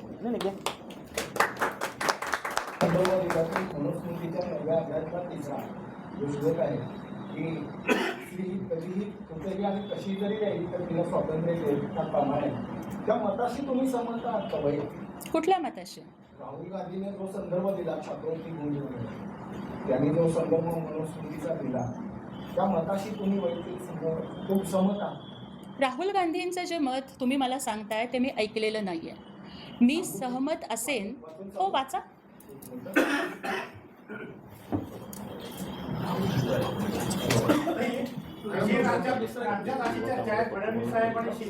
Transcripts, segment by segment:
नाही घ्या. मनुस्मृतीच्या नवव्या अध्यायातला तिसरा जो श्लोक आहे की स्त्री कधीही कुठेही आणि कशी जरी राहिली तर तिला स्वातंत्र्य देता कामा नये. त्या मताशी तुम्ही सहमत आहात का बाई? कुठल्या मताशी? राहुल गांधीने जो संदर्भ दिला छात्रवृत्ती गुंजवणे, त्यांनी जो संदर्भ मनुस्मृतीचा दिला त्या मताशी तुम्ही वैयक्तिक खूप सहमत आहात? राहुल गांधींचं जे मत तुम्ही मला सांगताय ते मी ऐकलेलं नाही आहे. मी सहमत असेन. हो, वाचा.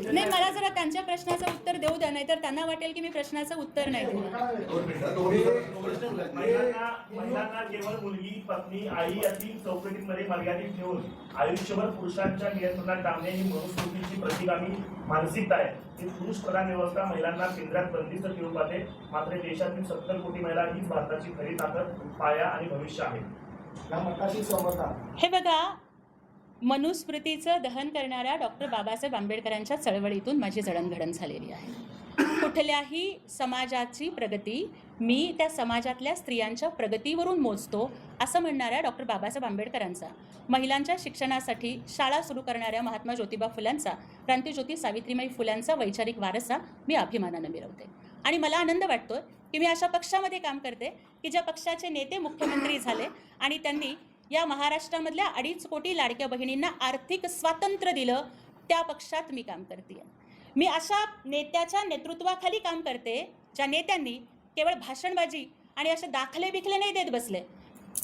नाही, मला जरा त्यांच्या प्रश्नाचं उत्तर देऊ द्या, नाही तर त्यांना वाटेल की मी प्रश्नाचं उत्तर नाही दिलं. महिलांना केवळ मुलगी, पत्नी, आई अशी चौकटीमध्ये मर्यादित ठेवून आयुष्यभर पुरुषांच्या नियंत्रणात टाकणे ही मनुस्मृतीची प्रतिगामी मानसिकता आहे. ही पुरुष प्रधान व्यवस्था महिलांना केंद्रात बंदिस्त ठेवून पाहते. मात्र देशातील 70 कोटी महिला हीच भारताची खरी ताकद, पाया आणि भविष्य आहे. त्या मताशी सहमत आहात? हे बघा, मनुस्मृतीचं दहन करणाऱ्या डॉक्टर बाबासाहेब आंबेडकरांच्या चळवळीतून माझी जडणघडण झालेली आहे. कुठल्याही समाजाची प्रगती मी त्या समाजातल्या स्त्रियांच्या प्रगतीवरून मोजतो असं म्हणणाऱ्या डॉक्टर बाबासाहेब आंबेडकरांचा, महिलांच्या शिक्षणासाठी शाळा सुरू करणाऱ्या महात्मा ज्योतिबा फुलांचा, क्रांतिज्योती सावित्रीबाई फुलांचा वैचारिक वारसा मी अभिमानानं मिरवते. आणि मला आनंद वाटतो की मी अशा पक्षामध्ये काम करते की ज्या पक्षाचे नेते मुख्यमंत्री झाले आणि त्यांनी या महाराष्ट्रामधल्या 2.5 कोटी लाडक्या बहिणींना आर्थिक स्वातंत्र्य दिलं. त्या पक्षात मी काम करते. मी अशा नेत्याच्या नेतृत्वाखाली काम करते ज्या नेत्यांनी केवळ भाषणबाजी आणि असे दाखले बिखले नाही देत बसले.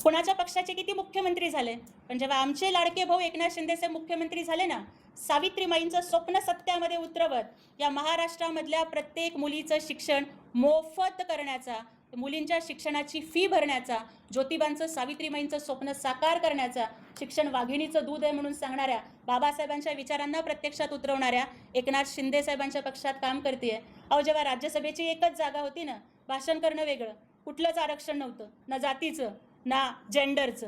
कोणाच्या पक्षाचे किती मुख्यमंत्री झाले, पण जेव्हा आमचे लाडके भाऊ एकनाथ शिंदेसाहेब मुख्यमंत्री झाले ना, सावित्रीमाईंचं स्वप्न सत्यामध्ये उतरवत या महाराष्ट्रामधल्या प्रत्येक मुलीचं शिक्षण मोफत करण्याचा, मुलींच्या शिक्षणाची फी भरण्याचा, ज्योतिबांचं सावित्रीमाईंचं स्वप्न साकार करण्याचा, शिक्षण वाघिणीचं दूध आहे म्हणून सांगणाऱ्या बाबासाहेबांच्या विचारांना प्रत्यक्षात उतरवणाऱ्या एकनाथ शिंदे साहेबांच्या पक्षात काम करते. अहो, जेव्हा राज्यसभेची एकच जागा होती ना, भाषण करणं वेगळं, कुठलंच आरक्षण नव्हतं, ना जातीचं ना जेंडरचं,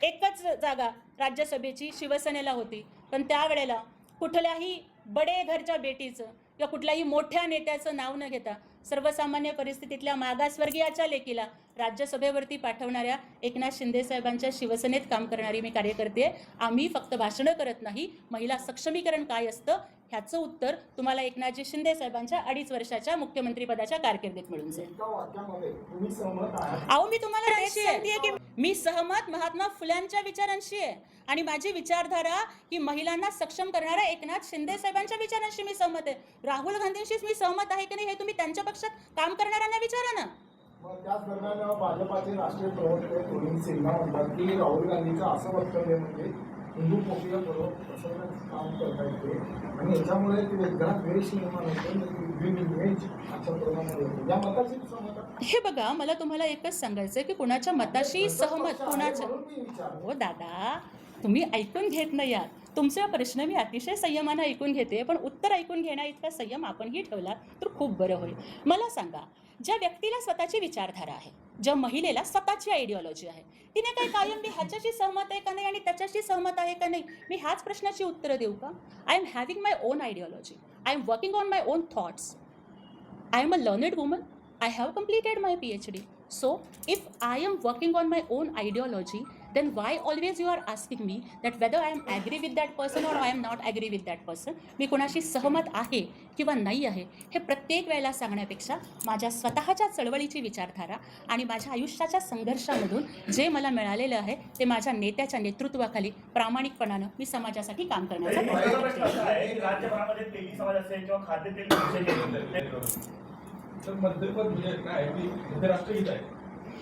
एकच जागा राज्यसभेची शिवसेनेला होती. पण त्यावेळेला कुठल्याही बडे घरच्या बेटीचं किंवा कुठल्याही मोठ्या नेत्याचं नाव न घेता सर्वसामान्य परिस्थितीतल्या मागासवर्गीयाच्या लेकीला राज्यसभेवरती पाठवणाऱ्या एकनाथ शिंदे साहेबांच्या शिवसेनेत काम करणारी मी कार्यकर्ते. आम्ही फक्त भाषणं करत नाही, महिला सक्षमीकरण काय असतं ह्याचं उत्तर तुम्हाला एकनाथजी शिंदे साहेबांच्या 2.5 वर्षाच्या मुख्यमंत्रीपदाच्या कारकिर्दीत मिळून जाईल. अहो, मी तुम्हाला तेच सांगतेय की मी सहमत महात्मा फुल्यांच्या विचारांशी आहे आणि माझी विचारधारा ही महिलांना सक्षम करणाऱ्या एकनाथ शिंदे साहेबांच्या विचारांशी मी सहमत आहे. राहुल गांधींशीच मी सहमत आहे की नाही हे तुम्ही त्यांच्या पक्षात काम करणाऱ्यांना विचारा ना. त्याच दरम्यान भाजपाचे राष्ट्रीय प्रवक्ते प्रवीण सिन्हा म्हणतात की राहुल गांधीचं असं वक्तव्य म्हणजे हिंदू पक्षीय बरोबर काम करता येते आणि याच्यामुळे घरात द्वेष निर्माण होतो. हे बघा, मला तुम्हाला एकच सांगायचं की कुणाच्या मताशी सहमत, कुणाच्या, हो दादा तुम्ही ऐकून घेत नाही आहात. तुमचा प्रश्न मी अतिशय संयमानं ऐकून घेते, पण उत्तर ऐकून घेण्या इतका संयम आपणही ठेवला तर खूप बरं होईल. मला सांगा, ज्या व्यक्तीला स्वतःची विचारधारा आहे, ज्या महिलेला स्वतःची आयडिओलॉजी आहे, तिने काय कायम मी ह्याच्याशी सहमत आहे का नाही आणि त्याच्याशी सहमत आहे का नाही, मी ह्याच प्रश्नाची उत्तरं देऊ का? I am having my on ideology, I am working on my on thoughts, I am a learned woman, I have completed my PhD. So, if I am working on my own ideology, then why always you are asking me that whether I am agree with that person or I am not agree with that person? मी कोणाशी सहमत आहे किंवा नाही आहे हे प्रत्येक वेळेला सांगण्यापेक्षा माझ्या स्वतःच्या चळवळीची विचारधारा आणि माझ्या आयुष्याच्या संघर्षामधून जे मला मिळालेलं आहे ते माझ्या नेत्याच्या नेतृत्वाखाली प्रामाणिकपणानं मी समाजासाठी काम करण्याचा प्रयत्न करते. राज्यभरामध्ये तेली समाज असेल किंवा खाद्यतेल तर मंत्रिपद म्हणजे काय की ते राष्ट्रगीत आहे,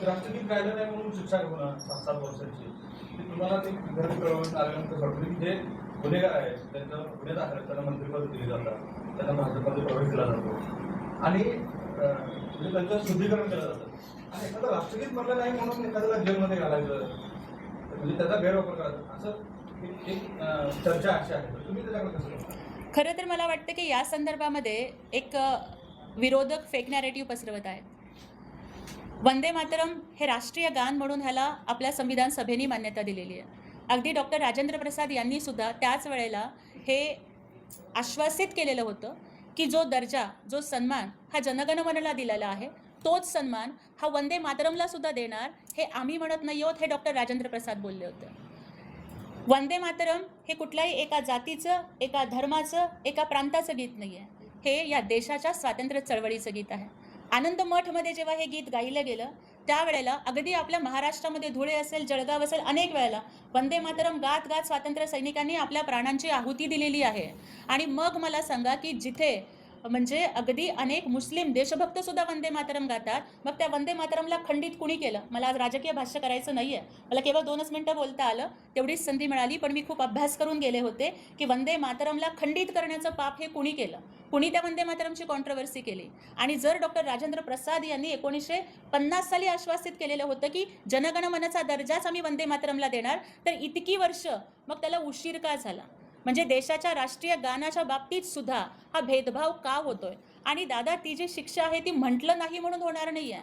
राष्ट्रगीत गायलं नाही म्हणून शिक्षा होणार 7-7 वर्षांची. ते तुम्हाला ते घरी कळवून आल्यानंतर घडली जे गुन्हेगार आहेत त्यांचं गुन्हे दाखल त्यांना मंत्रिपद दिली जातात, त्यांना भाजपमध्ये प्रवेश दिला जातो आणि म्हणजे त्यांचं शुद्धीकरण केलं जातं. आणि एखादं राष्ट्रगीत म्हणलं नाही म्हणून एखाद्याला जेलमध्ये घालायचं म्हणजे त्याचा गैरवापर करायचा असं एक चर्चा अशी आहे. तर तुम्ही त्याच्याकडे कसं? खरं तर मला वाटतं की या संदर्भामध्ये एक विरोधक फेक नॅरेटिव्ह पसरवत आहेत. वंदे मातरम हे राष्ट्रीय गान म्हणून ह्याला आपल्या संविधान सभेने मान्यता दिलेली आहे. अगदी डॉक्टर राजेंद्र प्रसाद यांनी सुद्धा त्याच वेळेला हे आश्वासित केलेलं होतं की जो दर्जा, जो सन्मान हा जनगणमनला दिलेला आहे, तोच सन्मान हा वंदे मातरमला सुद्धा देणार, हे आम्ही म्हणत नाही आहोत, हे डॉक्टर राजेंद्र प्रसाद बोलले होते. वंदे मातरम हे कुठल्याही एका जातीचं, एका धर्माचं, एका प्रांताचं गीत नाही आहे. हे या देशाच्या स्वातंत्र्य चळवळीचं गीत आहे. आनंद मठमध्ये जेव्हा हे गीत गायलं गेलं त्यावेळेला अगदी आपल्या महाराष्ट्रामध्ये धुळे असेल, जळगाव असेल, अनेक वेळेला वंदे मातरम गात गात स्वातंत्र्य सैनिकांनी आपल्या प्राणांची आहुती दिलेली आहे. आणि मग मला सांगा की जिथे म्हणजे अगदी अनेक मुस्लिम देशभक्त सुद्धा वंदे मातरम गातात, मग त्या वंदे मातरमला खंडित कुणी केलं? मला आज राजकीय भाष्य करायचं नाही आहे, मला केवळ 2च मिनिटं बोलता आलं, तेवढीच संधी मिळाली. पण मी खूप अभ्यास करून गेले होते की वंदे मातरमला खंडित करण्याचं पाप हे कुणी केलं, कुणी त्या वंदे मातरमची कॉन्ट्रोवर्सी केली. आणि जर डॉक्टर राजेंद्र प्रसाद यांनी 1950 साली आश्वासित केलेलं होतं की जनगणमनचा दर्जाच आम्ही वंदे मातरमला देणार, तर इतकी वर्ष मग त्याला उशीर का झाला? म्हणजे देशाच्या राष्ट्रीय गानाच्या बाबतीत सुद्धा हा भेदभाव का होतोय? आणि दादा, ती जी शिक्षा आहे ती म्हटलं नाही म्हणून होणार नाही आहे.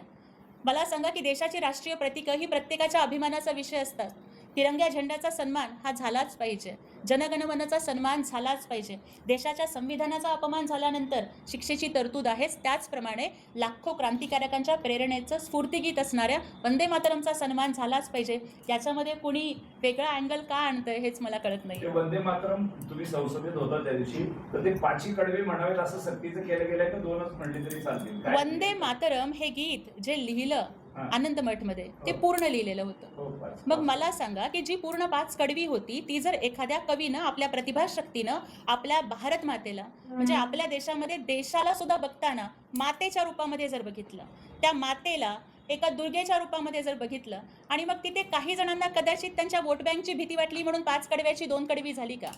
मला सांगा की देशाची राष्ट्रीय प्रतीकं ही प्रत्येकाच्या अभिमानाचा विषय असतात. तिरंग्या झेंड्याचा सन्मान हा झालाच पाहिजे, जनगणमनाचा सन्मान झालाच पाहिजे. देशाच्या संविधानाचा अपमान झाल्यानंतर शिक्षेची तरतूद आहेच. त्याचप्रमाणे लाखो क्रांतिकारकांच्या प्रेरणेचं स्फूर्तिगीत असणाऱ्या वंदे मातरमचा सन्मान झालाच पाहिजे. याच्यामध्ये कुणी वेगळा अँगल का आणतंय हेच मला कळत नाही. वंदे मातरम तुम्ही संसदेत होता त्या दिवशी, तर ते 5 कडवे म्हणावेत असं सक्तीचं केलं गेलंय का 2च म्हणले तरी चालतील? वंदे मातरम हे गीत जे लिहिलं आनंद मठमध्ये ते पूर्ण लिहिलेलं होतं. मग मला सांगा की जी पूर्ण 5 कडवी होती ती जर एखाद्या कवीनं आपल्या प्रतिभाशक्तीनं आपल्या भारत मातेला म्हणजे आपल्या देशामध्ये देशाला सुद्धा बघताना मातेच्या रूपामध्ये जर बघितलं, त्या मातेला एका दुर्गेच्या रूपामध्ये जर बघितलं, आणि मग तिथे काही जणांना कदाचित त्यांच्या वोट बँकची भीती वाटली म्हणून 5 कडव्याची 2 कडवी झाली का?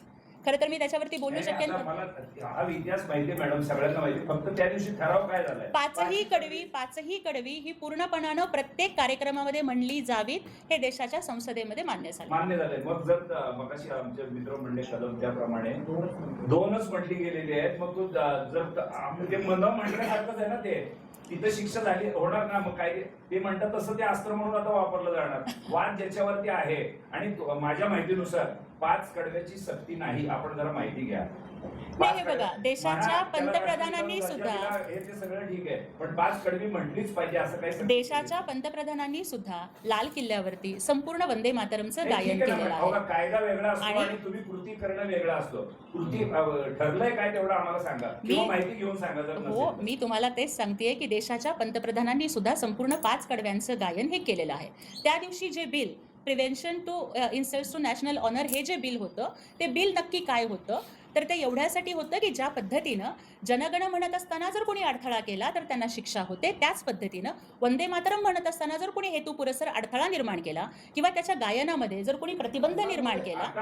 खरं तर मी त्याच्यावरती बोलू शकेन. मला हा इतिहास माहिती मॅडम, सगळ्यांना माहिती, फक्त त्या दिवशी ठराव काय झालाय? 5ही कडवी ही पूर्णपणानं प्रत्येक कार्यक्रमामध्ये म्हणली जावीत, हे देशाच्या संसदेमध्ये मान्य झाले. मग जर मगाशी आमचे मित्र म्हणले कलम त्याप्रमाणे 2च म्हटली गेलेली आहेत, मग तो जर ते म्हणण्यासारखंच आहे ना, ते तिथं शिक्षा झाली होणार ना? मग काय ते म्हणतात तसं ते अस्त्र म्हणून आता वापरलं जाणार. वाद ज्याच्यावरती आहे, आणि माझ्या माहितीनुसार 5 कडव्याची सक्ती नाही. आपण जरा माहिती घ्या. हे बघा, देशाच्या पंतप्रधानांनी सुद्धा, हे ते सगळं ठीक आहे, पण 5 कडवी म्हटलीच पाहिजे असं काही? देशाच्या पंतप्रधानांनी सुद्धा लाल किल्ल्यावरती संपूर्ण वंदे मातरमचं गायन केलेलं आहे. कायदा वेगळा असतो आणि तुम्ही कृती करणं वेगळा असतो. कृती ठरलंय काय तेवढं आम्हाला सांगा, किंवा माहिती घेऊन सांगा जर नसेल. हो, मी तुम्हाला तेच सांगतेय की देशाच्या पंतप्रधानांनी सुद्धा संपूर्ण 5 कडव्यांचं गायन हे केलेलं आहे. त्या दिवशी जे bill prevention to insults to national honour हे जे बिल होतं, ते बिल नक्की काय होतं? तर ते एवढ्यासाठी होतं की ज्या पद्धतीनं जनगण म्हणत असताना जर कोणी अडथळा केला तर त्यांना शिक्षा होते, त्याच पद्धतीनं वंदे मातरम म्हणत असताना जर कोणी हेतुपुरस्सर अडथळा निर्माण केला किंवा त्याच्या गायनामध्ये जर कोणी प्रतिबंध निर्माण केला,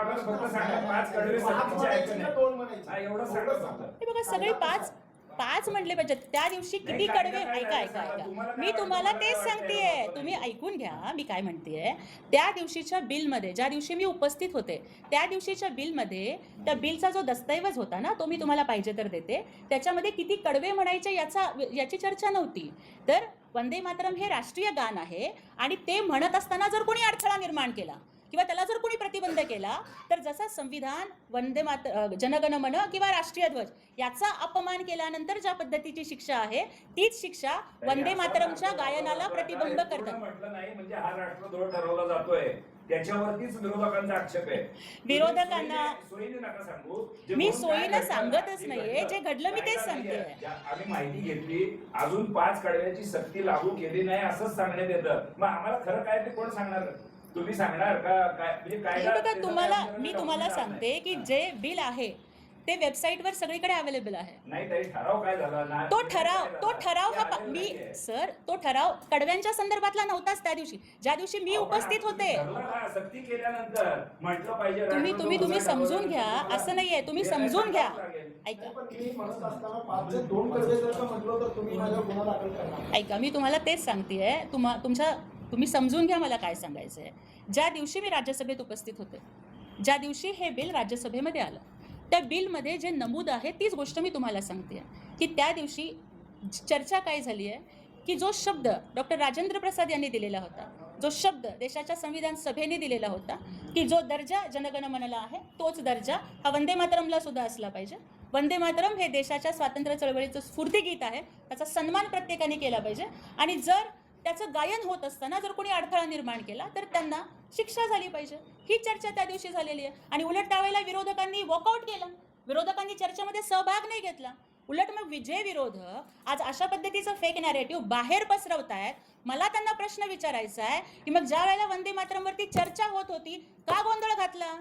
हे बघा सगळे 5 म्हटले पाहिजेत. त्या दिवशी किती कडवे, ऐका, मी तुम्हाला तेच सांगतेय, तुम्ही ऐकून घ्या मी काय म्हणतेय. त्या दिवशीच्या बिलमध्ये, ज्या दिवशी मी उपस्थित होते त्या दिवशीच्या बिलमध्ये, त्या बिलचा जो दस्तऐवज होता ना, तो मी तुम्हाला पाहिजे तर देते, त्याच्यामध्ये किती कडवे म्हणायचे याची चर्चा नव्हती. तर वंदे मातरम हे राष्ट्रीय गान आहे, आणि ते म्हणत असताना जर कोणी अडथळा निर्माण केला किंवा त्याला जर कोणी प्रतिबंध केला, तर जसा संविधान, वंदे जनगण मन किंवा राष्ट्रीय ध्वज याचा अपमान केल्यानंतर ज्या पद्धतीची शिक्षा आहे, तीच शिक्षा वंदे मातरमच्या गायनाला प्रतिबंध करतात. म्हटलं नाही म्हणजे हा राष्ट्रध्वज ठरवला जातोय, त्याच्यावरतीच विरोधकांचा आक्षेप आहे. विरोधकांना सोयीने नका सांगू. मी सोयीनं सांगतच नाहीये, जे घडलं मी तेच सांगते. आम्ही माहिती घेतली, अजून 5 कडव्याची सक्ती लागू केली नाही असंच सांगण्यात येतं. मग आम्हाला खरं काय ते कोण सांगणार? तुम्ही सांगणार का? काय म्हणजे काय? मी तुम्हाला सांगते की जे बिल आहे ते वेबसाईटवर सगळीकडे अवेलेबल आहे. नाही ताई, ठराव काय झाला? तो ठराव तो ठराव कडव्यांच्या संदर्भातला नव्हताच. त्या दिवशी, ज्या दिवशी मी उपस्थित होते, सक्ती केल्यानंतर म्हटलं पाहिजे. तुम्ही समजून घ्या, असं नाहीये, तुम्ही समजून घ्या. ऐका, मी तुम्हाला तेच सांगतेय, तुम्ही समजून घ्या मला काय सांगायचंय. ज्या दिवशी मी राज्यसभेत उपस्थित होते, ज्या दिवशी हे बिल राज्यसभेमध्ये आलं, त्या बिलमध्ये जे नमूद आहे तीच गोष्ट मी तुम्हाला सांगते की त्या दिवशी चर्चा काय झाली आहे की जो शब्द डॉक्टर राजेंद्र प्रसाद यांनी दिलेला होता, जो शब्द देशाच्या संविधान सभेने दिलेला होता की जो दर्जा जनगणमनला आहे तोच दर्जा हा वंदे मातरमला सुद्धा असला पाहिजे, वंदे मातरम हे देशाच्या स्वातंत्र्य चळवळीचं स्फूर्तिगीत आहे, त्याचा सन्मान प्रत्येकाने केला पाहिजे आणि जर त्याचं गायन होत असताना जर कोणी अडथळा निर्माण केला तर त्यांना शिक्षा झाली पाहिजे. ही चर्चा त्या दिवशी झालेली आहे आणि उलट त्यावेळेला विरोधकांनी वॉकआउट केलं, विरोधकांनी चर्चेमध्ये सहभाग नाही घेतला. उलट मग जे विरोधक आज अशा पद्धतीचं फेक नॅरेटिव्ह बाहेर पसरवतायत, मला त्यांना प्रश्न विचारायचा आहे की मग ज्या वेळेला वंदे मातरमवरती चर्चा होत होती का गोंधळ घातला,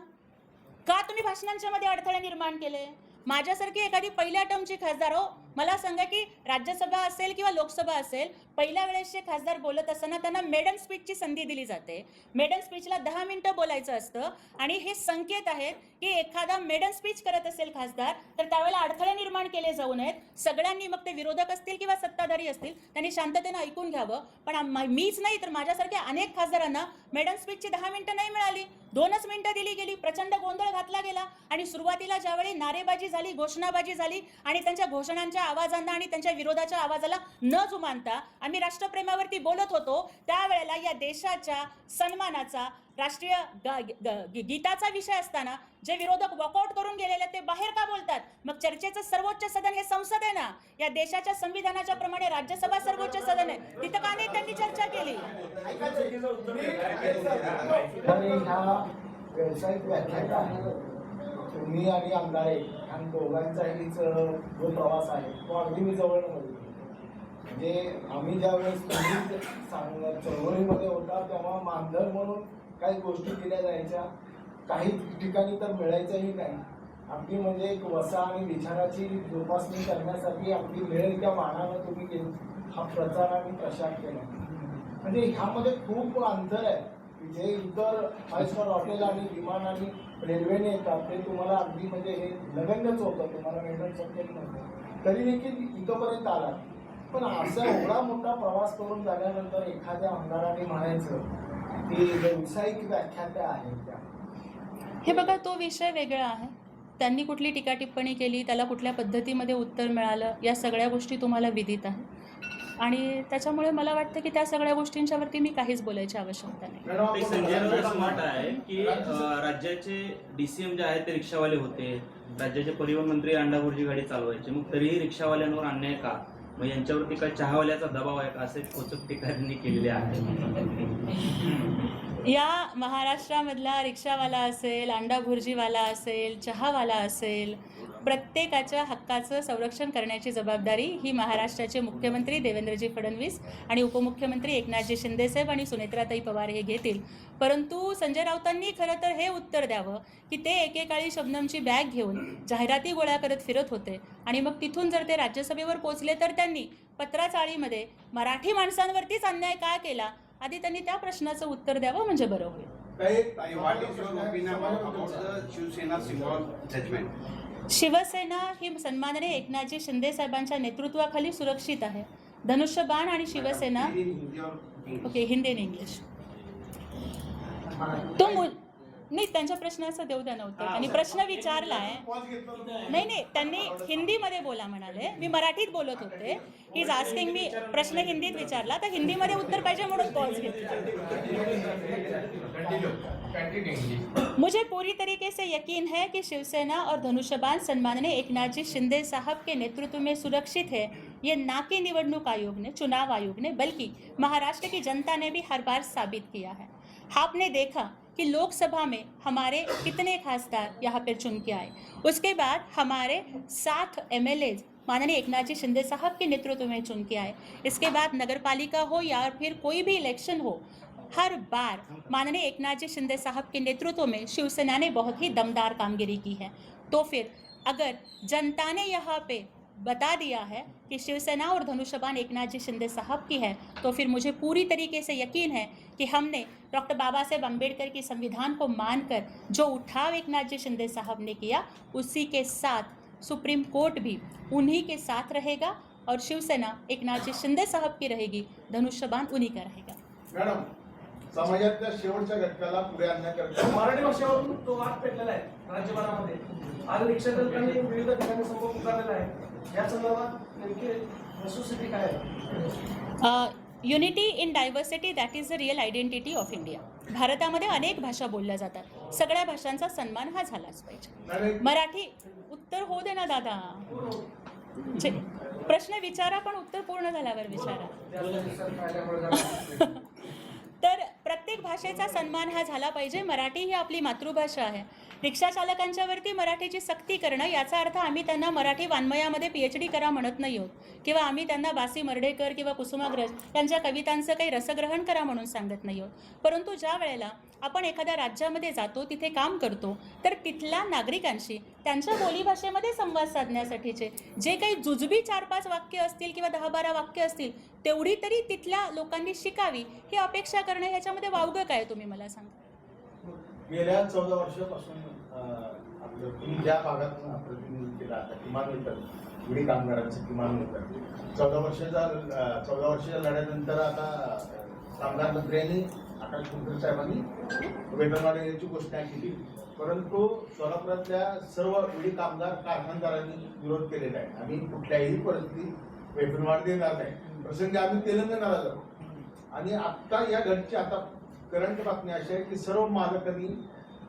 का तुम्ही भाषणांच्या मध्ये अडथळे निर्माण केले? माझ्यासारखी एखादी पहिल्या टर्मची खासदार, हो मला सांगा की राज्यसभा असेल किंवा लोकसभा असेल, पहिल्या वेळेसचे खासदार बोलत असताना त्यांना मेडन स्पीचची संधी दिली जाते. मेडन स्पीचला 10 मिनिटं बोलायचं असतं आणि हे संकेत आहेत की एखादा मेडन स्पीच करत असेल खासदार तर त्यावेळेला अडथळे निर्माण केले जाऊ नयेत. सगळ्यांनी, मग ते विरोधक असतील किंवा सत्ताधारी असतील, त्यांनी शांततेनं ऐकून घ्यावं. पण मीच नाही तर माझ्यासारख्या अनेक खासदारांना मेडन स्पीचची 10 मिनिटं नाही मिळाली, 2च मिनिटं दिली गेली. प्रचंड गोंधळ घातला गेला आणि सुरुवातीला ज्यावेळी नारेबाजी झाली, घोषणाबाजी झाली आणि त्यांच्या घोषणांच्या आवाजांना आणि त्यांच्या विरोधाच्या आवाजाला न जुमानता आम्ही राष्ट्रप्रेमावरती बोलत होतो, त्यावेळेला या देशाच्या सन्मानाचा, राष्ट्रीय गीताचा विषय असताना जे विरोधक वॉकआउट करून गेलेले ते बाहेर का बोलतात? मग चर्चेचं सर्वोच्च सदन हे संसद आहे ना, या देशाच्या संविधानाच्या प्रमाणे राज्यसभा सर्वोच्च सदन आहे, तिथं का नाही त्यांनी चर्चा केली? ह्या व्यावसायिक व्याख्याता तुम्ही आणि आमदार आणि दोघांचाही जो प्रवास आहे तो अगदी मी जवळ म्हणजे आम्ही ज्यावेळेस चळवळीमध्ये होता तेव्हा मानधन म्हणून काही गोष्टी केल्या जायच्या, काही ठिकाणी तर मिळायचंही नाही. अगदी म्हणजे एक वसा आणि विचाराची जोपासणी करण्यासाठी अगदी मिळेल त्या मानानं तुम्ही हा प्रचार आणि प्रसार केला. म्हणजे ह्यामध्ये खूप अंतर आहे. जे इतर 5 स्टार हॉटेल आणि विमान आणि रेल्वेने येतात ते तुम्हाला अगदी म्हणजे हे नगण्यच होतं, तुम्हाला मिळणं शक्य नव्हतं, तरी देखील इथंपर्यंत आला. पण असा एवढा मोठा प्रवास करून झाल्यानंतर एखाद्या आमदाराने म्हणायचं की व्यावसायिक व्याख्यात्या आहेत त्या, हे बघा तो विषय वेगळा आहे. त्यांनी कुठली टीका टिप्पणी केली, त्याला कुठल्या पद्धतीमध्ये उत्तर मिळालं, या सगळ्या गोष्टी तुम्हाला विदित आहे आणि त्याच्यामुळे मला वाटतं की त्या सगळ्या गोष्टींच्यावरती मी काहीच बोलायची आवश्यकता नाही. संजय राऊत असं म्हणत आहे की राज्याचे DCM जे आहेत ते रिक्षावाले होते, राज्याचे परिवहन मंत्री अंडाभुर्जी गाडी चालवायचे, मग तरीही रिक्षावाल्यांवर अन्याय का? मग यांच्यावरती काय चहावाल्याचा दबाव आहे का, असे खोचक टीका त्यांनी केलेले आहे. या महाराष्ट्रामधला रिक्षावाला असेल, अंडाभुर्जीवाला असेल, चहावाला असेल, प्रत्येकाच्या हक्काचं संरक्षण करण्याची जबाबदारी ही महाराष्ट्राचे मुख्यमंत्री देवेंद्रजी फडणवीस आणि उपमुख्यमंत्री एकनाथजी शिंदेसाहेब आणि सुनेत्राताई पवार हे घेतील. परंतु संजय राऊतांनी खरं तर हे उत्तर द्यावं की ते एकेकाळी शबनमची बॅग घेऊन जाहिराती गोळा करत फिरत होते आणि मग तिथून जर ते राज्यसभेवर पोहोचले तर त्यांनी पत्राचाळीमध्ये मराठी माणसांवरतीच अन्याय का केला, आधी त्यांनी त्या प्रश्नाचं उत्तर द्यावं म्हणजे बरं होईल. शिवसेना ही सन्माननीय एकनाथजी शिंदे साहेबांच्या नेतृत्वाखाली सुरक्षित आहे. धनुष्यबाण आणि शिवसेना, ओके हिंदी आणि इंग्लिश, तो नाही त्यांच्या प्रश्नाचं देऊ द्या नव्हतं, त्यांनी प्रश्न विचारला आहे. नाही त्यांनी हिंदीमध्ये बोला म्हणाले, मी मराठीत बोलत होते. ही इज आस्किंग मी प्रश्न हिंदीत विचारला तर हिंदीमध्ये उत्तर पाहिजे म्हणून पॉज घेतला. मुझे पूरी तरीके से यकीन है कि शिवसेना और धनुष्यबाण सन्माननीय एकनाथ जी शिंदे साहब के नेतृत्व में सुरक्षित है. ये ना कि निवडणूक आयोग ने, चुनाव आयोग ने, बल्कि महाराष्ट्र की जनता ने भी हर बार साबित किया है. आपने देखा कि लोकसभा में हमारे कितने खासदार यहाँ पर चुन के आए, उसके बाद हमारे 7 MLA माननीय एकनाथ जी शिंदे साहब के नेतृत्व में चुन के आए. इसके बाद नगरपालिका हो या फिर कोई भी इलेक्शन हो, हर बार माननीय एकनाथ जी शिंदे साहब के नेतृत्व में शिवसेना ने बहुत ही दमदार कामगिरी की है. तो फिर अगर जनता ने यहाँ पे बता दिया है कि शिवसेना और धनुष्यबाण एकनाथ जी शिंदे साहब की है, तो फिर मुझे पूरी तरीके से यकीन है कि हमने डॉक्टर बाबा साहेब अम्बेडकर की संविधान को मानकर जो उठाव एकनाथ जी शिंदे साहब ने किया, उसी के साथ सुप्रीम कोर्ट भी उन्हीं के साथ रहेगा और शिवसेना एकनाथ जी शिंदे साहब की रहेगी, धनुष्यबाण उन्हीं का रहेगा. मॅडम, समाजातल्या शेवटच्या घटकाला पुढे आणण्याकरता मराठी भाषेवरून तो वाद पेटलेला आहे राज्यभरामध्ये. आज रिक्षाचालकांनी विविध ठिकाणी संप पुकारलेला आहे. या संदर्भात नेमकी वस्तुस्थिती काय आहे? Unity in diversity, that is the real identity of India. भारतामध्ये अनेक भाषा बोलल्या जातात. सगळ्या भाषांचा सन्मान हा झालाच पाहिजे. मराठी उत्तर होऊ दे ना दादा, प्रश्न विचारा पण उत्तर पूर्ण झाल्यावर विचारा. तर प्रत्येक भाषेचा सन्मान हा झाला पाहिजे. मराठी ही आपली मातृभाषा आहे. रिक्षा चालकांच्यावरती मराठीची सक्ती करणं याचा अर्थ आम्ही त्यांना मराठी वाङ्मयामध्ये PhD करा म्हणत नाही आहोत, किंवा आम्ही त्यांना बासी मर्ढेकर किंवा कुसुमाग्रज यांच्या कवितांचं काही रसग्रहण करा म्हणून सांगत नाही आहोत. परंतु ज्या वेळेला आपण एखाद्या राज्यामध्ये जातो, तिथे काम करतो, तर तिथल्या नागरिकांशी त्यांच्या बोलीभाषेमध्ये संवाद साधण्यासाठीचे जे काही जुजबी 4-5 वाक्य असतील किंवा 10-12 वाक्य असतील, तेवढी तरी तिथल्या लोकांनी शिकावी ही अपेक्षा करणं, ह्याच्यामध्ये वावगं काय तुम्ही मला सांगा. गेल्या 14 वर्षापासून आपलं तुम्ही ज्या भागात प्रतिनिधित्व केलं आता किमान वेतन विडी कामगारांचं किमान वेतन 14 वर्षाच्या लढ्यानंतर आता कामगार मंत्र्यांनी आकाश कुलकर्णी साहेबांनी वेतनवाढ देण्याची घोषणा केली. परंतु सोलापुरातल्या सर्व विडी कामगार कारखानदारांनी विरोध केलेला आहे. आम्ही कुठल्याही परिस्थितीत वेतनवाढ देणार नाही. प्रसंगी आम्ही तेलंगणाला जाऊ. आणि आता या घटची आता करंट बातमी अशी आहे की सर्व मालकांनी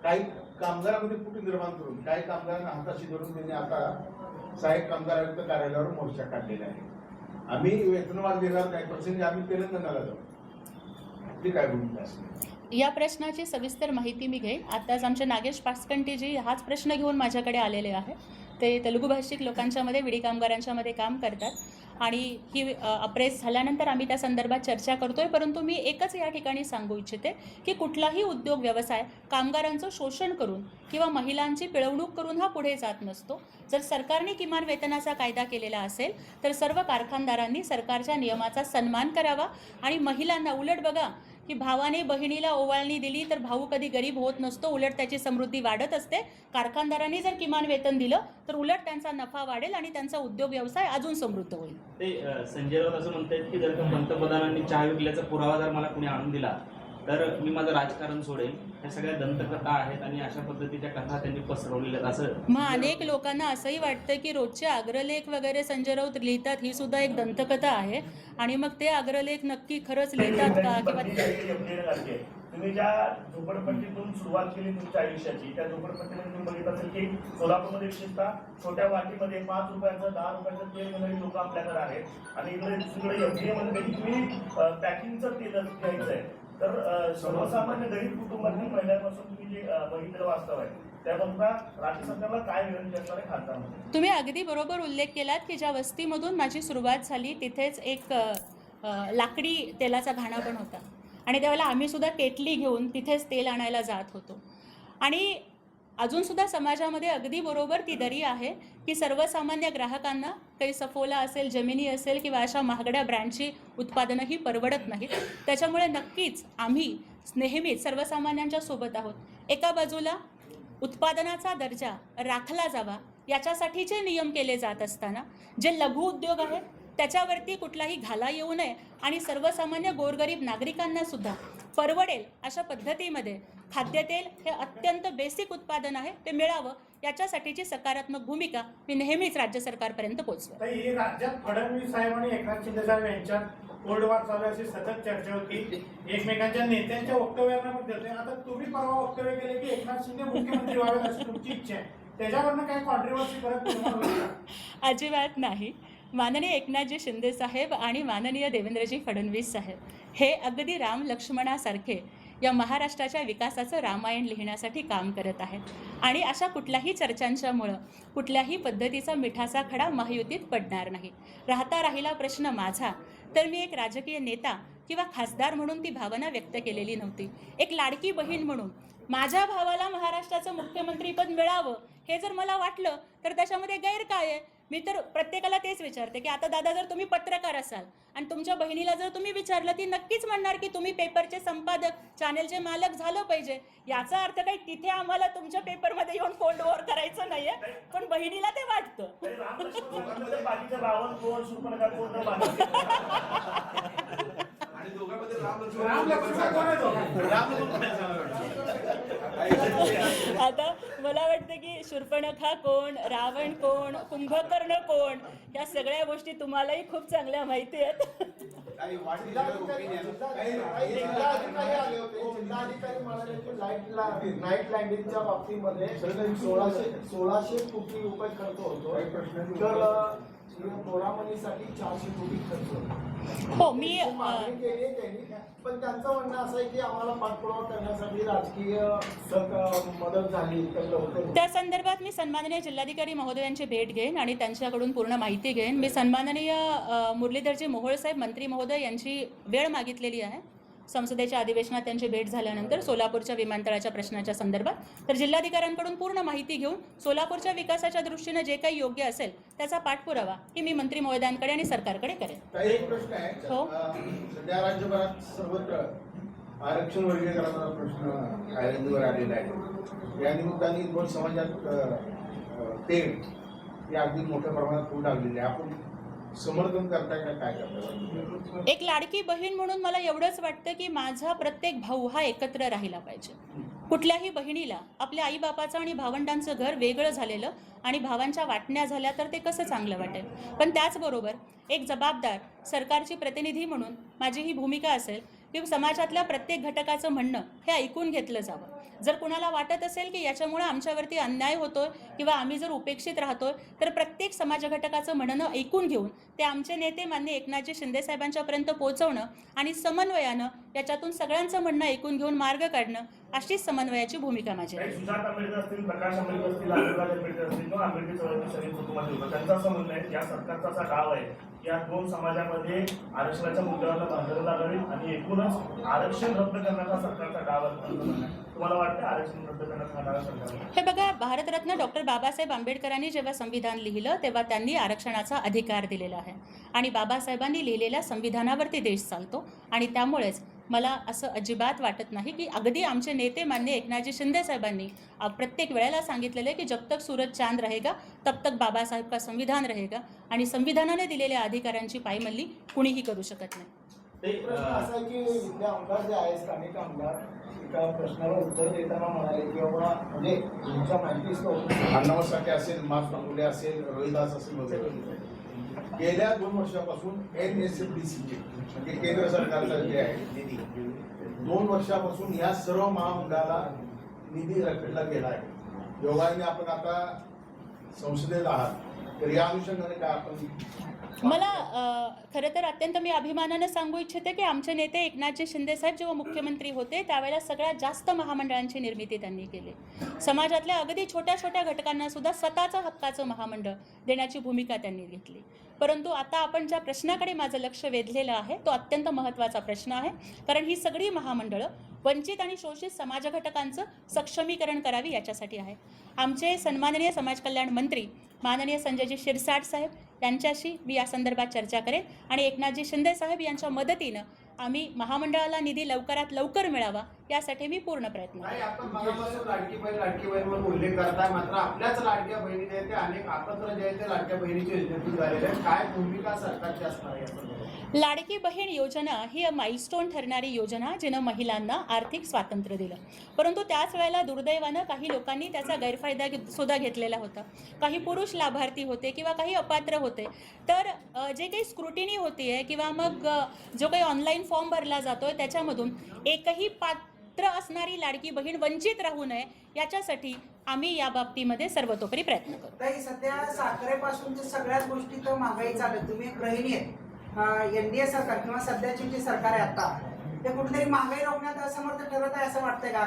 काही कामगारांमध्ये फूट निर्माण करून काही कामगारांना हाताशी धरून त्यांनी आता सहाय्यक कामगार आयुक्त कार्यालयावर मोर्चा काढलेला आहे. आम्ही वेतनवाढ देणार नाही. प्रसंगी आम्ही तेलंगणाला जाऊ. ती काय भूमिका असेल? या प्रश्नाची सविस्तर माहिती मी घेईन. आताच आमचे नागेश पासकंटीजी हाच प्रश्न घेऊन माझ्याकडे आलेले आहे. ते तेलुगू भाषिक लोकांच्यामध्ये विडी कामगारांच्यामध्ये काम करतात आणि ही अप्रेस झाल्यानंतर आम्ही त्या संदर्भात चर्चा करतोय. परंतु मी एकच या ठिकाणी सांगू इच्छिते की कुठलाही उद्योग व्यवसाय कामगारांचं शोषण करून किंवा महिलांची पिळवणूक करून हा पुढे जात नसतो. जर सरकारने किमान वेतनाचा कायदा केलेला असेल तर सर्व कारखानदारांनी सरकारच्या नियमाचा सन्मान करावा. आणि महिलांना उलट बघा की भावाने बहिणीला ओवाळणी दिली तर भाऊ कधी गरीब होत नसतो, उलट त्याची समृद्धी वाढत असते. कारखानदारांनी जर किमान वेतन दिलं तर उलट त्यांचा नफा वाढेल आणि त्यांचा उद्योग व्यवसाय अजून समृद्ध होईल. ते संजय राऊत असं म्हणतात की जर का पंतप्रधानांनी चहा विकल्याचा पुरावा जर मला कुणी आणून दिला तर मी माझं राजकारण सोडेल. ह्या सगळ्या दंतकथा आहेत आणि अशा पद्धतीच्या कथा त्यांनी पसरवलेल्या आहेत. असं मग अनेक लोकांना असंही वाटतं की रोजचे अग्रलेख वगैरे संजय राऊत लिहितात ही सुद्धा एक दंतकथा आहे. आणि मग ते अग्रलेख नक्की खरंच लिहितात का किंवा तुम्ही ज्या झोपडपट्टीतून सुरुवात केली तुमच्या आयुष्याची, त्या झोपडपट्टीमध्ये तुम्ही बघितलं असेल की सोलापूरमध्ये विशेषतः छोट्या वाटीमध्ये 5 रुपयाचं 10 रुपयाचं तेल घेणारी लोक आपल्याकडे आहेत. आणि इकडे दुसरीकडे FDA मध्ये तुम्ही पॅकिंगचं तेल घ्यायचं आहे. तर सर्वसामान्य गरीब कुटुंबातील महिलांपासून तुम्ही जे बघितलेलं वास्तव आहे त्याबद्दल राज्य सरकारला काय विनंती असणार आहे खासदार? तुम्ही अगदी बरोबर उल्लेख केलात की ज्या वस्तीमधून माझी सुरुवात झाली तिथेच एक लाकडी तेलाचा घाणा पण होता. आणि त्यावेळेला आम्ही सुद्धा केटली घेऊन तिथेच तेल आणायला जात होतो. आणि अजूनसुद्धा समाजामध्ये अगदी बरोबर ती दरी आहे की सर्वसामान्य ग्राहकांना काही सफोला असेल, जमिनी असेल किंवा अशा महागड्या ब्रँडची उत्पादनंही परवडत नाहीत. त्याच्यामुळे नक्कीच आम्ही नेहमीच सर्वसामान्यांच्या सोबत आहोत. एका बाजूला उत्पादनाचा दर्जा राखला जावा याच्यासाठीचे नियम केले जात असताना जे लघु उद्योग आहेत त्याच्यावरती कुठलाही घाला येऊ नये आणि सर्वसामान्य गोरगरीब नागरिकांना सुद्धा परवडेल अशा पद्धतीमध्ये खाद्यतेल हे अत्यंत बेसिक उत्पादन आहे ते मिळावं याच्यासाठीची सकारात्मक भूमिका मी नेहमीच राज्य सरकारपर्यंत पोहोचवेन. राज्यात फडणवीस साहेब आणि एकनाथ शिंदे साहेब यांच्यात कोल्डवार चालू अशी सतत चर्चा होती. एकमेकांच्या नेत्यांच्या वक्तव्यांमध्ये होते. आता तुम्ही परवा वक्तव्य केले की एकनाथ शिंदे मुख्यमंत्री व्हावेत अशी तुमची इच्छा आहे. त्याच्यावरनं काय कॉन्ट्रोवर्सी करत अजिबात नाही. माननीय एकनाथजी शिंदे साहेब आणि माननीय देवेंद्रजी फडणवीस साहेब हे अगदी राम लक्ष्मणासारखे या महाराष्ट्राच्या विकासाचं रामायण लिहिण्यासाठी काम करत आहेत. आणि अशा कुठल्याही चर्चांच्यामुळं कुठल्याही पद्धतीचा मिठाचा खडा महायुतीत पडणार नाही. राहिला प्रश्न माझा तर मी एक राजकीय नेता किंवा खासदार म्हणून ती भावना व्यक्त केलेली नव्हती. एक लाडकी बहीण म्हणून माझ्या भावाला महाराष्ट्राचं मुख्यमंत्रीपद मिळावं हे जर मला वाटलं तर त्याच्यामध्ये गैर काय आहे. मी तर प्रत्येकाला तेच विचारते की आता दादा जर तुम्ही पत्रकार असाल आणि तुमच्या बहिणीला जर तुम्ही विचारलं ती नक्कीच म्हणणार की तुम्ही पेपरचे संपादक, चॅनेलचे मालक झालं पाहिजे. याचा अर्थ काही तिथे आम्हाला तुमच्या पेपरमध्ये येऊन कोल्ड वॉर करायचं नाहीये, पण बहिणीला ते वाटतं. आता मला वाटतं की शूर्पणखा कोण, रावण कोण, कुंभकर्ण कोण, या सगळ्या गोष्टी तुम्हालाही खूप चांगल्या माहिती आहेत. जिल्हाधिकारी आले होते. जिल्हाधिकारी म्हणाले की नाईट लँडिंगच्या बाबतीमध्ये 1600 कोटी रुपये खर्च होतो, तर मोरामणीसाठी 400 कोटी खर्च होतो. हो, मी मागणी केली आहे त्यांनी, पण त्यांचं म्हणणं असं आहे की आम्हाला पाठपुरावा करण्यासाठी राजकीय मदत झाली तर लवकर. त्या संदर्भात मी सन्माननीय जिल्हाधिकारी महोदयांची भेट घेईन आणि त्यांच्याकडून पूर्ण माहिती घेईन. मी सन्माननीय मुरलीधरजी मोहोळ साहेब मंत्री महोदय यांची वेळ मागितलेली आहे संसदेच्या अधिवेशनात त्यांची भेट झाल्यानंतर सोलापूरच्या विमानतळाच्या प्रश्नाच्या संदर्भात. तर जिल्हाधिकाऱ्यांकडून पूर्ण माहिती घेऊन सोलापूरच्या विकासाच्या दृष्टीनं जे काही योग्य असेल त्याचा पाठपुरावा ही मी मंत्री महोदयांकडे आणि सरकारकडे करेन. काही एक प्रश्न आहे. हो. सध्या राज्यभरात सर्वत्र आरक्षण वर्गीकरणाचा प्रश्न ऐरणीवर आलेला आहे. या निमित्ताने दोन समाजात तेढ ही अगदी मोठ्या प्रमाणात होऊ लागलेली आहे. आपण समर्थन करताय का, काय करताय? एक लाडकी बहीण म्हणून मला एवढंच वाटतं की माझा प्रत्येक भाऊ हा एकत्र राहिला पाहिजे. कुठल्याही बहिणीला आपल्या आईबापाचं आणि भावंडांचं घर वेगळं झालेलं आणि भावांच्या वाटण्या झाल्या तर ते कसं चांगलं वाटेल. पण त्याचबरोबर एक जबाबदार सरकारची प्रतिनिधी म्हणून माझी ही भूमिका असेल की समाजातल्या प्रत्येक घटकाचं म्हणणं हे ऐकून घेतलं जावं. जर कुणाला वाटत असेल की याच्यामुळे आमच्यावरती अन्याय होतोय किंवा आम्ही जर उपेक्षित राहतोय, तर प्रत्येक समाज घटकाचं म्हणणं ऐकून घेऊन ते आमचे नेते माननीय एकनाथजी शिंदे साहेबांच्यापर्यंत पोहोचवणं आणि समन्वयानं याच्यातून सगळ्यांचं म्हणणं ऐकून घेऊन मार्ग काढणं, अशीच समन्वयाची भूमिका माझी आहे. सुजाता आंबेडकर असतील, प्रकाश आंबेडकर असतील, आंबेडकर आंबेडकर असतील किंवा आंबेडकर चळवळीतील सगळे कुटुंबातील लोक, त्यांचं असं म्हणणं आहे या सरकारचा असा डाव आहे या दोन समाजामध्ये आरक्षणाच्या मुद्द्यावर भांडण लागावी आणि एकूणच आरक्षण रद्द करण्याचा सरकारचा डाव आहे. तुम्हाला वाटतं आरक्षण रद्द करण्यात येणारा सरकार? हे बघा, भारतरत्न डॉक्टर बाबासाहेब आंबेडकरांनी जेव्हा संविधान लिहिलं तेव्हा त्यांनी आरक्षणाचा अधिकार दिलेला आहे आणि बाबासाहेबांनी लिहिलेल्या संविधानावरती देश चालतो आणि त्यामुळेच मला असं अजिबात वाटत नाही की अगदी आमचे नेते माननीय एकनाथजी शिंदे साहेबांनी प्रत्येक वेळेला सांगितलेलं आहे की जब तक सूरज चांद रहेगा तब तक बाबासाहेब का संविधान रहेगा आणि संविधानाने दिलेल्या अधिकारांची पायमल्ली कुणीही करू शकत नाही. एक प्रश्न असा आहे की इथले आमदार जे आहे स्थानिक आमदार एका प्रश्नाला उत्तर देताना म्हणाले की बाबा म्हणजे तुमच्या माहितीच अण्णासारखे असेल, मास पांगुले असेल, रोहिदास असेल वगैरे गेल्या 2 वर्षापासून NSFDC म्हणजे केंद्र सरकारचं जे आहे निधी 2 वर्षापासून या सर्व महामंडळाला निधी रखडला गेला आहे. योगाने आपण आता संसदेत आहात तर या अनुषंगाने काय आपण मला खरं तर अत्यंत मी अभिमानानं सांगू इच्छिते की आमचे नेते एकनाथजी शिंदे साहेब जेव्हा मुख्यमंत्री होते त्यावेळेला सगळ्यात जास्त महामंडळांची निर्मिती त्यांनी केली. समाजातल्या अगदी छोट्या छोट्या घटकांना सुद्धा स्वतःचं हक्काचं महामंडळ देण्याची भूमिका त्यांनी घेतली. परंतु आता आपण ज्या प्रश्नाकडे माझं लक्ष वेधलेलं आहे तो अत्यंत महत्त्वाचा प्रश्न आहे, कारण ही सगळी महामंडळं वंचित आणि शोषित समाज घटकांचं सक्षमीकरण करावी याच्यासाठी आहे. आमचे सन्माननीय समाज कल्याण मंत्री माननीय संजयजी शिरसाट साहेब यांच्याशी मी या संदर्भात चर्चा करेन आणि एकनाथजी शिंदे साहेब यांच्या मदतीनं आम्ही महामंडळाला निधी लवकरात लवकर मिळावा यासाठी मी पूर्ण प्रयत्न करेन. आपण मगापासून लाडकी बहीण उल्लेख करताय, मात्र आपल्याच लाडक्या बहिणी जे आहेत ते अनेक अपत्र जे आहेत ते लाडक्या बहिणीची योजनेतून झालेले आहेत. काय भूमिका सरकारची असणार आहे? लाडकी बहीण योजना ही माइलस्टोन ठरणारी योजना जिनं महिलांना आर्थिक स्वातंत्र्य दिलं, परंतु त्याच वेळेला दुर्दैवानं काही लोकांनी त्याचा गैरफायदा सुद्धा घेतलेला होता. काही पुरुष लाभार्थी होते किंवा काही अपात्र होते. तर जे काही स्क्रुटिनी होती आहे किंवा मग जो काही ऑनलाईन फॉर्म भरला जातोय त्याच्यामधून एकही पात्र असणारी लाडकी बहीण वंचित राहू नये याच्यासाठी आम्ही या बाबतीमध्ये सर्वतोपरी प्रयत्न करू. ताई, सध्या साखरेपासूनच्या सगळ्याच गोष्टी तर महागाई चालत. तुम्ही गृहिणी आहे, NDA सरकार किंवा सध्याची जी सरकार आहे आता ते कुठेतरी महागाई रोखण्यात असमर्थ ठरत आहे असं वाटतंय का?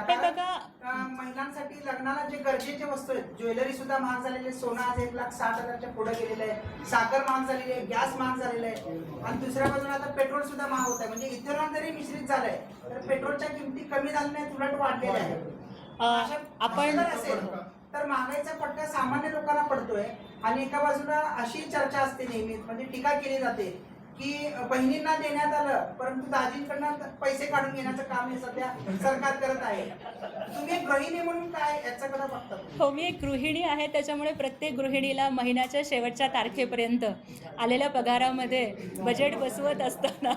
महिलांसाठी लग्नाला जे गरजेच्या वस्तू आहेत, ज्वेलरी सुद्धा महाग झालेली आहे. सोनं आज 1,60,000च्या पुढे गेलेलं आहे. साखर महाग झालेली आहे, गॅस महाग झालेला आहे आणि दुसऱ्या बाजूला आता पेट्रोल सुद्धा महाग होत आहे. म्हणजे इथेनॉल जरी मिश्रित झालंय तर पेट्रोलच्या किमती कमी झाल्या नाहीत, उलट वाढलेल्या आहेत. आपण असेल तर महागाईचा फटका सामान्य लोकांना पडतोय आणि एका बाजूला अशी चर्चा असते नेहमी, म्हणजे टीका केली जाते की बहिणींना देण्यात आलं परंतु दाजींकडनं पैसे काढून घेण्याचं काम हे सध्या सरकार करत आहे. तुम्ही एक गृहिणी म्हणून काय याच्याकडे बघता? हो, मी एक गृहिणी आहे, त्याच्यामुळे प्रत्येक गृहिणीला महिन्याच्या शेवटच्या तारखेपर्यंत आलेल्या पगारामध्ये बजेट बसवत असताना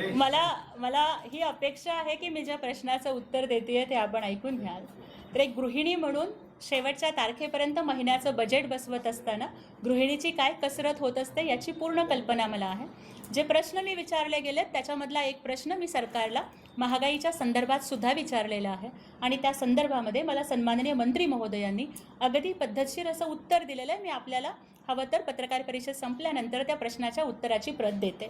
मला ही अपेक्षा आहे की मी ज्या प्रश्नाचं उत्तर देते ते आपण ऐकून घ्याल. तर एक गृहिणी म्हणून शेवटच्या तारखेपर्यंत महिन्याचं बजेट बसवत असताना गृहिणीची काय कसरत होत असते याची पूर्ण कल्पना मला आहे. जे प्रश्न मी विचारले गेलेत त्याच्यामधला एक प्रश्न मी सरकारला महागाईच्या संदर्भात सुद्धा विचारलेला आहे आणि त्या संदर्भामध्ये मला सन्माननीय मंत्री महोदयांनी अगदी पद्धतशीर असं उत्तर दिलेलं आहे. मी आपल्याला हवं तर पत्रकार परिषद संपल्यानंतर त्या प्रश्नाच्या उत्तराची प्रत देते.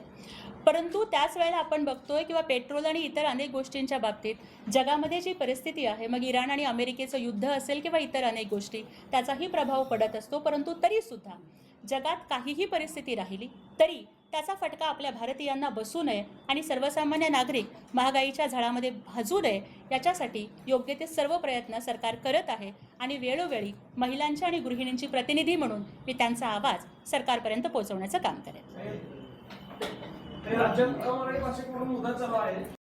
परंतु त्याच वेळेला आपण बघतोय किंवा पेट्रोल आणि इतर अनेक गोष्टींच्या बाबतीत जगामध्ये जी परिस्थिती आहे, मग इराण आणि अमेरिकेचं युद्ध असेल किंवा इतर अनेक गोष्टी, त्याचाही प्रभाव पडत असतो. परंतु तरीसुद्धा जगात काहीही परिस्थिती राहिली तरी त्याचा फटका आपल्या भारतीयांना बसू नये आणि सर्वसामान्य नागरिक महागाईच्या झळामध्ये भाजू नये याच्यासाठी योग्य ते सर्व प्रयत्न सरकार करत आहे आणि वेळोवेळी महिलांच्या आणि गृहिणींची प्रतिनिधी म्हणून मी त्यांचा आवाज सरकारपर्यंत पोहोचवण्याचं काम करेन. राज्यात अमराठी भाषेकडून मुद्दा चालू आहे